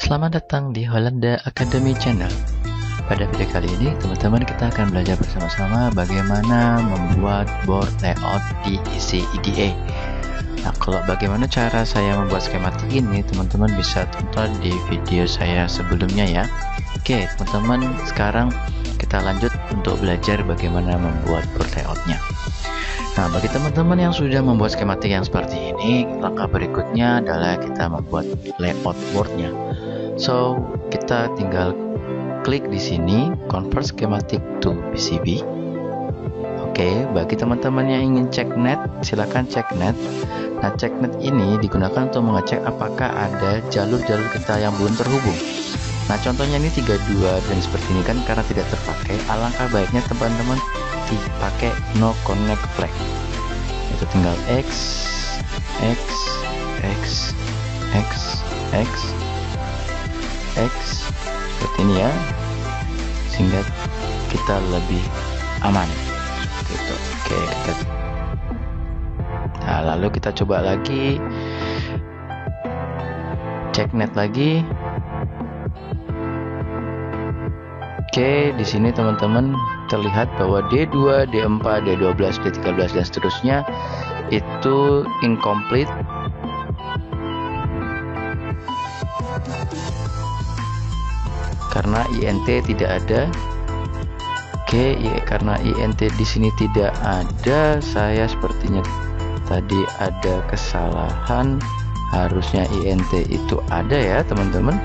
Selamat datang di Hollanda Academy Channel. Pada video kali ini, teman-teman, kita akan belajar bersama-sama bagaimana membuat board layout di isi EDA. Nah, kalau bagaimana cara saya membuat skematik ini, teman-teman bisa tonton di video saya sebelumnya ya. Oke, teman-teman, sekarang kita lanjut untuk belajar bagaimana membuat board layoutnya. Nah, bagi teman-teman yang sudah membuat skematik yang seperti ini, langkah berikutnya adalah kita membuat layout boardnya. So, kita tinggal klik di sini, convert schematic to PCB. Oke, bagi teman-teman yang ingin cek net, silakan cek net. Nah, cek net ini digunakan untuk mengecek apakah ada jalur-jalur kita yang belum terhubung. Nah, contohnya ini 32 dan seperti ini kan karena tidak terpakai. Alangkah baiknya teman-teman dipakai no connect flag. Itu tinggal X seperti ini ya, sehingga kita lebih aman gitu. Oke, nah, lalu kita coba lagi cek net lagi. Oke, di sini teman-teman terlihat bahwa D2, D4, D12, D13 dan seterusnya itu incomplete. Karena INT tidak ada. Oke, karena INT di sini tidak ada, saya sepertinya tadi ada kesalahan. Harusnya INT itu ada ya, teman-teman.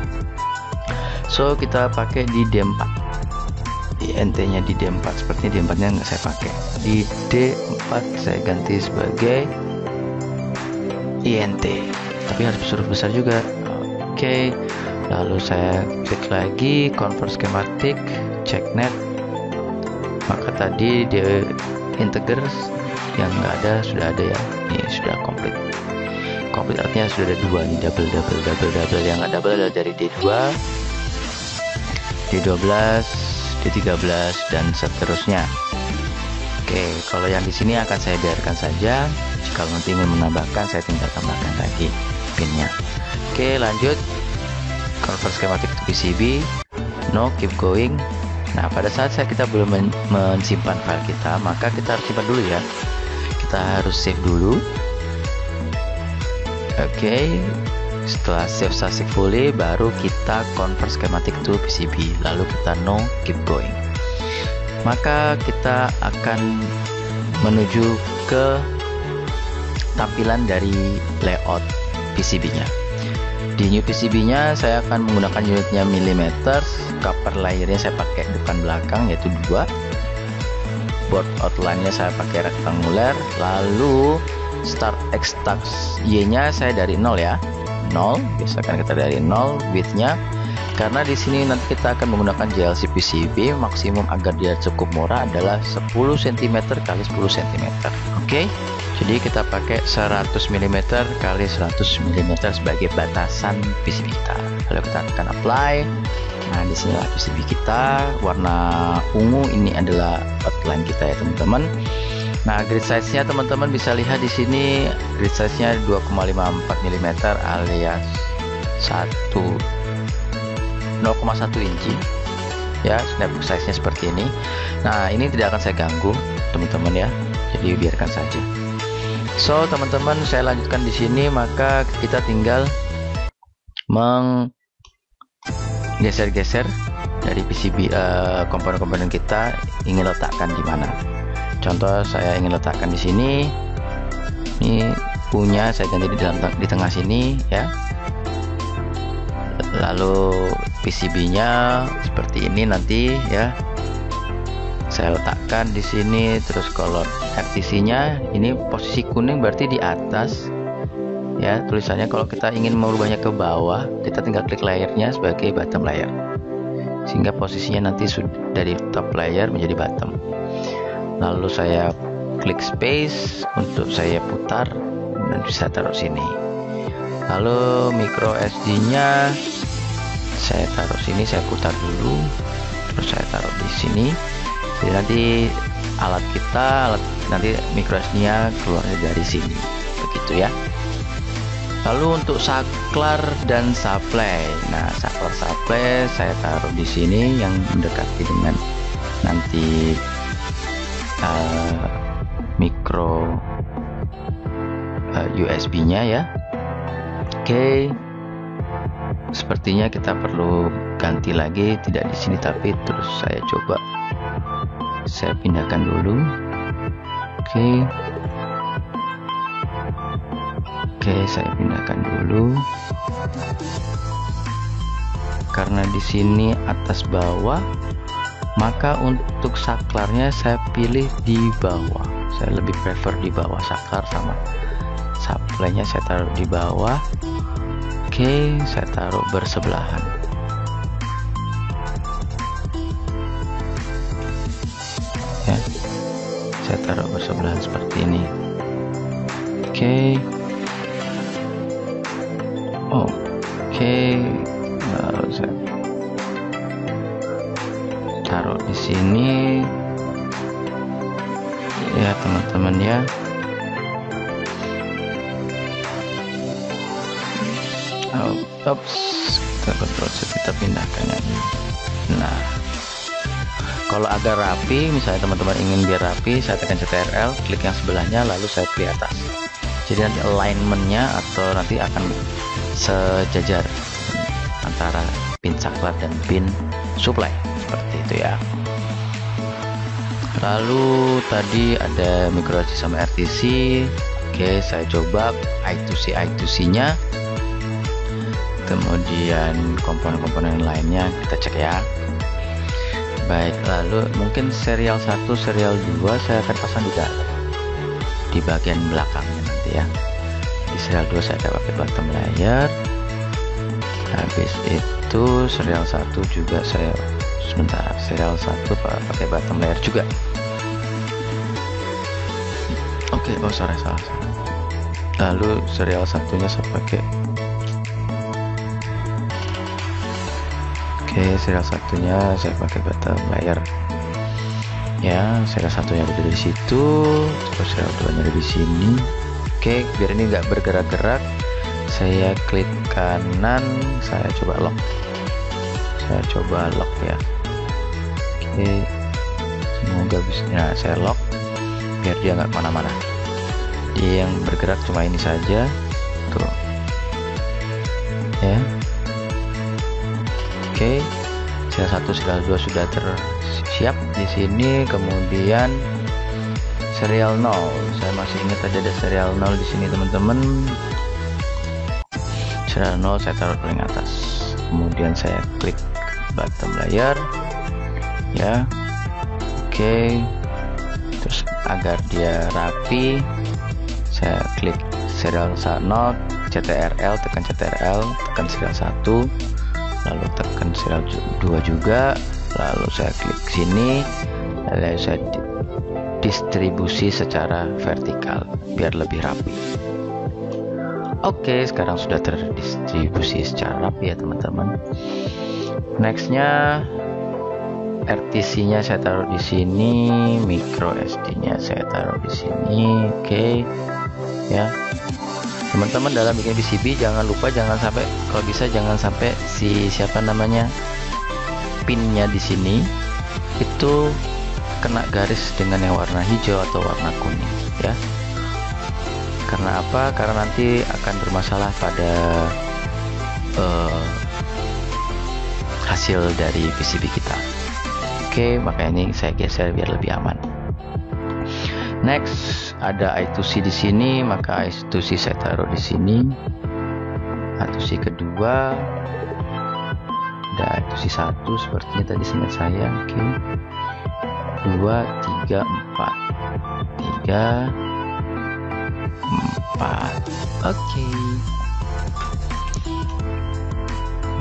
So, kita pakai di D4. INT-nya di D4, sepertinya D4-nya nggak saya pakai. Di D4 saya ganti sebagai INT, tapi harus huruf besar juga. Oke, lalu saya klik lagi convert schematic, check net. Maka tadi dia integer yang nggak ada sudah ada ya. Ini sudah komplit. Komplit artinya sudah ada dua nih, double. Yang nggak double adalah dari D2, D12, D13 dan seterusnya. Oke, kalau yang di sini akan saya biarkan saja. Jika nanti ingin menambahkan, saya tinggal tambahkan lagi pinnya. Oke, lanjut. Convert schematic to PCB. No, keep going. Nah, pada saat kita belum mensimpan file kita, maka kita harus simpan dulu ya. Kita harus save dulu. Oke, setelah save successfully, baru kita convert schematic to PCB. Lalu kita no, keep going. Maka kita akan menuju ke tampilan dari layout PCB-nya. Di new PCB-nya saya akan menggunakan unitnya millimeter. Cover layer-nya saya pakai depan belakang yaitu 2. Board outline-nya saya pakai rektanguler. Lalu start X tax Y-nya saya dari 0 ya. 0, biasakan kita dari 0. Width-nya, karena di sini nanti kita akan menggunakan JLC PCB, maksimum agar dia cukup murah adalah 10 cm kali 10 cm. Oke, jadi kita pakai 100 mm kali 100 mm sebagai batasan PCB kita. Lalu kita tekan apply. Nah, di sini PCB kita warna ungu, ini adalah outline kita ya teman-teman. Nah, grid size-nya teman-teman bisa lihat di sini, grid size-nya 2,54 mm alias 0,1 inci. Ya, snapbook size-nya seperti ini. Nah, ini tidak akan saya ganggu, teman-teman ya. Jadi biarkan saja. So, teman-teman, saya lanjutkan di sini, maka kita tinggal menggeser-geser dari PCB komponen-komponen kita ingin letakkan di mana. Contoh, saya ingin letakkan di sini. Ini punya saya ganti di tengah sini ya. Lalu PCB-nya seperti ini nanti ya. Saya letakkan di sini. Terus kalau RTC-nya ini posisi kuning berarti di atas. Ya, tulisannya kalau kita ingin merubahnya ke bawah, kita tinggal klik layernya sebagai bottom layer. Sehingga posisinya nanti dari top layer menjadi bottom. Lalu saya klik space untuk saya putar dan bisa taruh sini. Lalu micro SD-nya saya taruh sini, saya putar dulu, terus saya taruh di sini. Jadi nanti nanti micro SD-nya keluar dari sini, begitu ya. Lalu untuk saklar dan supply, nah saklar supply saya taruh di sini yang mendekati dengan nanti micro USB-nya ya. Oke, sepertinya kita perlu ganti lagi, tidak di sini tapi terus saya coba saya pindahkan dulu. Oke, saya pindahkan dulu karena di sini atas bawah, maka untuk saklarnya saya pilih di bawah. Saya lebih prefer di bawah, saklar sama supply-nya saya taruh di bawah. Oke, saya taruh bersebelahan. Ya, saya taruh bersebelahan seperti ini. Oke, lalu saya taruh di sini ya teman-teman ya. Kita kontrol, kita pindahkan ini. Nah, kalau agak rapi, misalnya teman-teman ingin biar rapi, saya tekan CTRL, klik yang sebelahnya, lalu saya pilih atas. Jadi nanti alignmentnya atau nanti akan sejajar antara pin saklar dan pin supply seperti itu ya. Lalu tadi ada micro SD sama RTC. Oke, saya coba I2C nya. Kemudian komponen-komponen lainnya kita cek ya. Baik, lalu mungkin serial 1, serial 2 saya akan pasang di bagian belakangnya nanti ya. Di serial 2 saya akan pakai bottom layer. Habis itu serial 1 juga saya serial 1 pakai bottom layer juga. Oke, salah. Lalu serial satunya saya pakai. Oke, serial satunya saya pakai bottom layer. Ya, serial satunya ada di situ, terus serial 2-nya ada di sini. Oke, biar ini nggak bergerak-gerak, saya klik kanan, saya coba lock. Ya. Oke, semoga bisa. Nah, saya lock biar dia nggak kemana-mana. Dia yang bergerak cuma ini saja, tuh. Ya. Oke, serial 1, serial 2 sudah tersiap di sini. Kemudian serial 0, saya masih ingat ada serial 0 di sini teman-teman. Serial 0 saya taruh paling atas. Kemudian saya klik bottom layer, ya. Oke, terus agar dia rapi, saya klik serial 0, CTRL, tekan CTRL, tekan serial 1. Lalu tekan serial 2 juga, lalu saya klik sini, lalu saya distribusi secara vertikal biar lebih rapi. Oke, sekarang sudah terdistribusi secara rapi ya teman-teman. Nextnya RTC nya saya taruh di sini, micro SD nya saya taruh di sini. Oke ya teman-teman, dalam bikin PCB jangan lupa, jangan sampai, kalau bisa jangan sampai pinnya di sini itu kena garis dengan yang warna hijau atau warna kuning ya. Karena apa? Karena nanti akan bermasalah pada hasil dari PCB kita. Oke, maka ini saya geser biar lebih aman. Next, ada I2C di sini, maka I2C saya taruh di sini. I2C kedua, ada I2C 1 sepertinya tadi seingat saya. Oke, 2, 3, 4, 3, 4. Oke.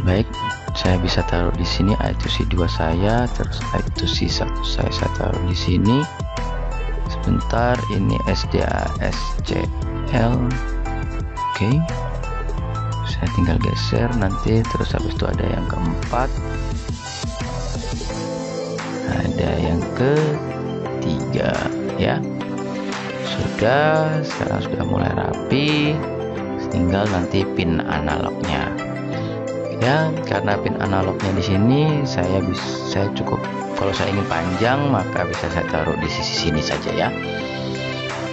Baik, saya bisa taruh di sini I2C 2 saya, terus I2C 1 saya taruh di sini. Sebentar, ini SDASCL. Oke, saya tinggal geser nanti. Terus habis itu ada yang keempat, ada yang ketiga ya. Sekarang sudah mulai rapi. tinggal nanti pin analognya ya. Karena pin analognya di sini saya cukup, kalau saya ingin panjang maka bisa saya taruh di sisi sini saja ya.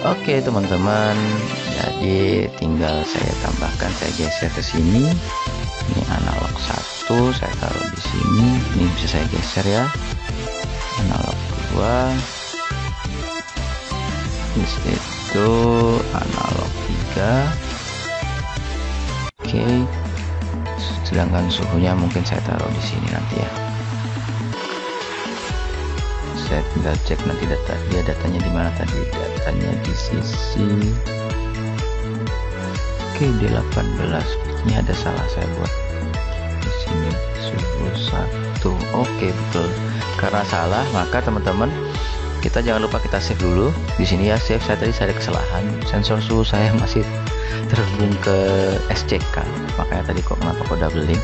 Oke teman-teman, jadi tinggal saya tambahkan, saya geser ke sini. Ini analog 1 saya taruh di sini, ini bisa saya geser ya. Analog 2, di situ analog 3. Oke, sedangkan suhunya mungkin saya taruh di sini nanti ya. Saya tinggal cek nanti datanya di mana tadi, datanya di sisi D18. Ini ada salah saya buat di sini suhu 1. Oke, betul, karena salah maka teman-teman kita jangan lupa kita save dulu di sini ya. Save, saya tadi ada kesalahan, sensor suhu saya masih terhubung ke SCK, makanya tadi kenapa kok doubling.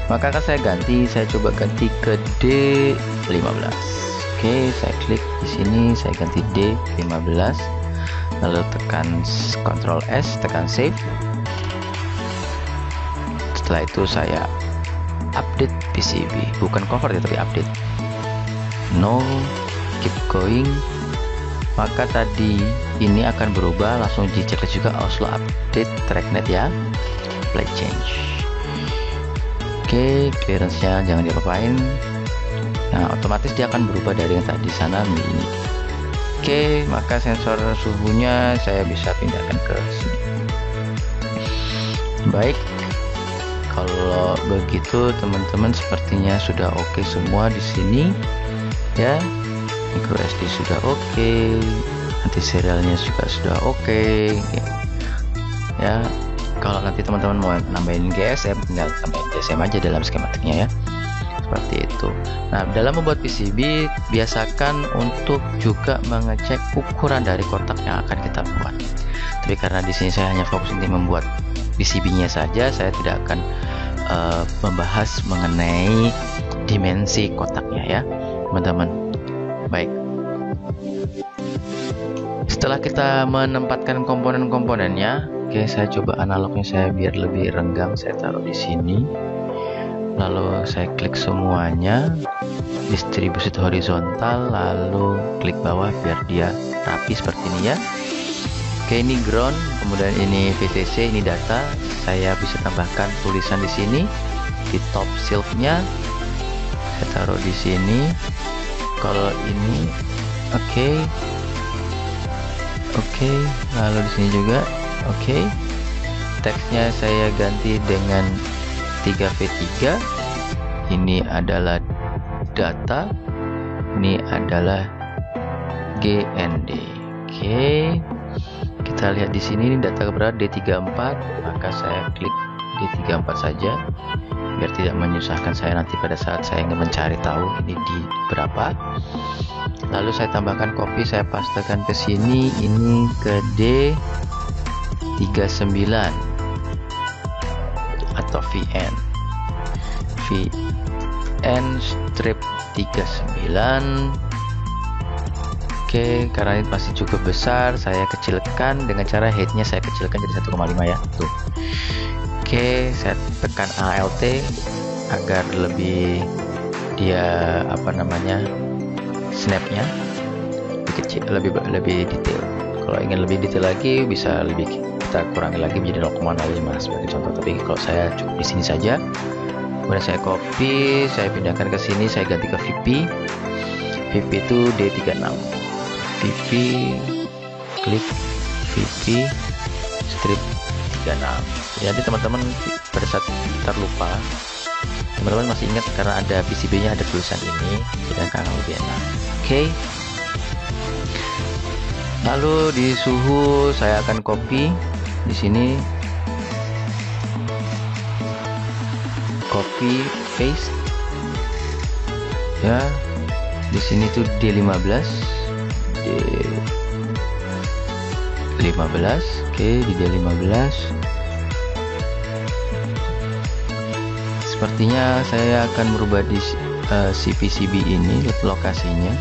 Maka akan saya ganti, saya coba ganti ke D15. Oke, saya klik di sini, saya ganti D15, lalu tekan Ctrl S, tekan save. Setelah itu saya update PCB, bukan convert ya, tapi update. No, keep going. Maka tadi ini akan berubah, langsung dicek juga Oslo update tracknet ya. Apply change. Oke, clearance-nya jangan dilupain. Nah, otomatis dia akan berubah dari yang tadi sana ini. Oke, maka sensor suhunya saya bisa pindahkan ke sini. Baik, kalau begitu teman-teman sepertinya sudah oke semua di sini ya. Micro SD sudah oke, nanti serialnya juga sudah oke ya. Kalau nanti teman-teman mau nambahin GSM, tinggal tambahin GSM aja dalam skematiknya ya. Seperti itu. Nah, dalam membuat PCB biasakan untuk juga mengecek ukuran dari kotak yang akan kita buat. Tapi karena di sini saya hanya fokus untuk membuat PCB-nya saja, saya tidak akan membahas mengenai dimensi kotaknya ya, teman-teman. Baik. Setelah kita menempatkan komponen-komponennya, oke, saya coba analognya saya biar lebih renggang, saya taruh di sini. Lalu saya klik semuanya, distribusi horizontal, lalu klik bawah biar dia rapi seperti ini ya. Oke, ini ground, kemudian ini VTC, ini data. Saya bisa tambahkan tulisan di sini di top shelf-nya. Saya taruh di sini. Kalau ini oke, lalu di sini juga oke. Teksnya saya ganti dengan 3V3. Ini adalah data, ini adalah GND. Oke, kita lihat di sini ini data berada D34, maka saya klik D34 saja biar tidak menyusahkan saya nanti pada saat saya ingin mencari tahu ini di berapa. Lalu saya tambahkan copy, saya pastekan ke sini, ini ke D39 atau VN strip 39. Oke, karena ini masih cukup besar, saya kecilkan dengan cara headnya saya kecilkan jadi 1,5 ya. Tuh. Oke, saya tekan ALT agar lebih dia snapnya lebih kecil, lebih detail. Kalau ingin lebih detail lagi bisa kita kurangi lagi menjadi 0,05 sebagai contoh, tapi kalau saya cukup di sini saja. Kemudian saya copy, saya pindahkan ke sini, saya ganti ke VP itu D36. VP, klik VP strip 36. Jadi teman-teman pada saat terlupa, teman-teman masih ingat karena ada PCB-nya ada tulisan ini, jadi akan lebih enak. Oke. Lalu di suhu saya akan copy di sini, copy paste ya. Di sini tuh D15. Oke, di D15 sepertinya saya akan merubah di si PCB ini lokasinya.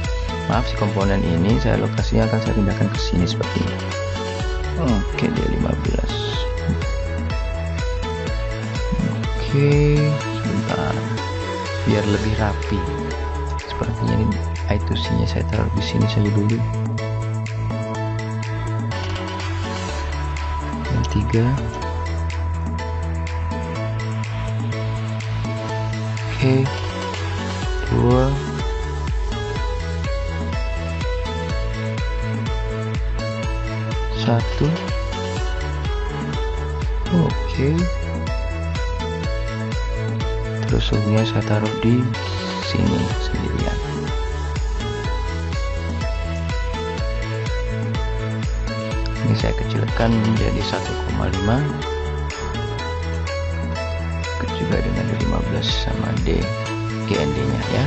Maaf, si komponen ini lokasinya akan saya pindahkan ke sini seperti ini. Oke, D15. Oke, sebentar biar lebih rapi. Sepertinya ini I2C-nya saya taruh di sini saja dulu. Yang 3. Oke, 2. Satu. Oke. Terus hubungnya saya taruh di sini sendirian. Ini saya kecilkan menjadi 1,5. Juga dengan 15 sama D GND nya ya.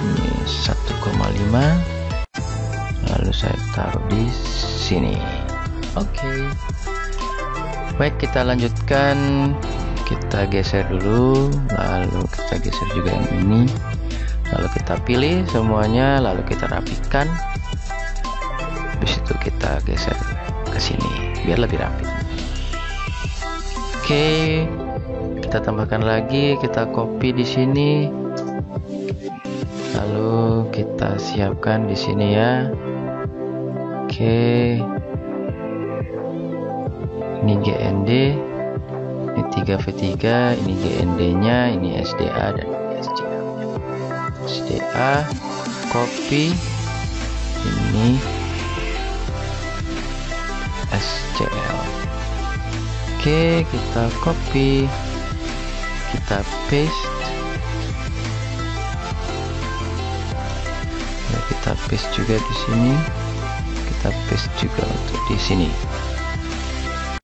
Ini 1,5. Lalu saya taruh di sini. Oke. Baik, kita lanjutkan. Kita geser dulu, lalu kita geser juga yang ini, lalu kita pilih semuanya, lalu kita rapikan. Habis itu kita geser ke sini biar lebih rapi. Oke, kita tambahkan lagi, kita copy di sini, lalu kita siapkan di sini ya. Oke, ini GND. Ini 3V3, ini GND nya, ini SDA dan SCL. SDA, copy, ini SCL. Oke, kita copy, kita paste, ya, kita paste juga di sini, kita paste juga untuk di sini.